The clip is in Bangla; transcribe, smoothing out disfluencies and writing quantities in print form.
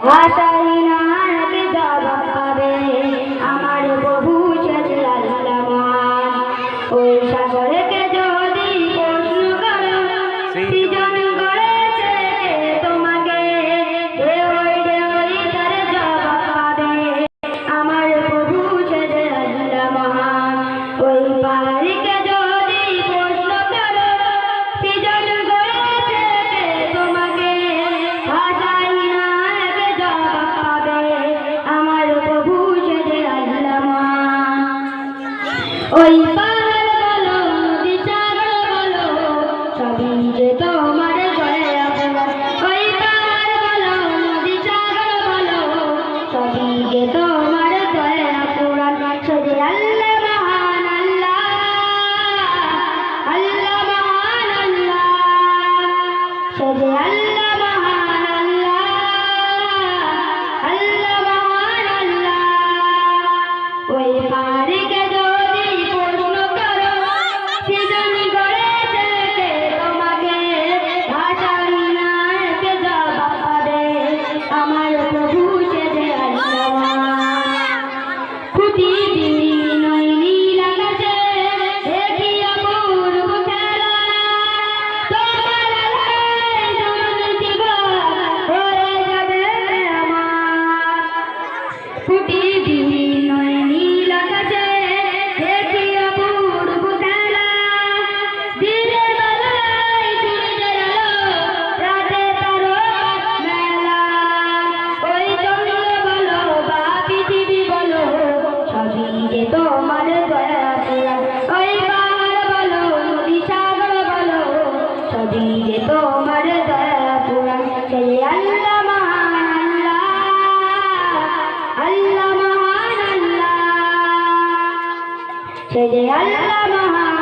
ভাষাহীনাকে জবাব পাবে আমার প্রভু সে আল্লাহ মহান। ওই সাগরকে যদি প্রশ্ন করো সৃজন করেছে তোমাকে, ঢেউই ঢেউই তার জবাব পাবে আমার প্রভু সে আল্লাহ মহান। ওই পাহাড়িকে যদি প্রশ্ন করো সৃজন করেছে তোমাকে, ভাষাহীনাকে জবাব পাবে আমার প্রভু সে আল্লাহ মহান। ওই পাহাড় বলো নদী সাগর বলো সবই যে তোমার দয়া পুরাণ। ওই পাহাড় বলো নদী সাগর বলো সবই যে তোমার দয়া পুরাণ। সে যে আল্লাহ মহান আল্লাহ, আল্লাহ মহান আল্লাহ, সে যে আল্লাহ মহান আল্লাহ, আল্লাহ মহান আল্লাহ। ওই পাহাড়িকে যদি প্রশ্ন করো সৃজন করেছে কে তোমাকে, ভাষাহীনাকে জবাব পাবে আমার প্রভু সে যে আল্লাহ মহান। খুঁটি বিহীন ওই নীল আকাশে দেখি অপূর্ব খেলা, তোমার আলোয় যেমন জীবন হয়ে যাবে আমার। খুঁটি বিহীন ওই নীল আকাশে দেখি অপূর্ব খেলা, দিনের বেলায় সূর্যের আলো, রাতে তারকার মেলা। ওই চন্দ্র বলো বা পৃথিবী বলো সবই যে তোমার দয়া পুরাণ। ওই পাহাড় বলো নদী সাগর বলো সবই যে তোমার দয়া পুরাণ। সে আল্লাহ মহান আল্লাহ, আল্লাহ মহান আল্লাহ, সে যে আল্লাহ মহান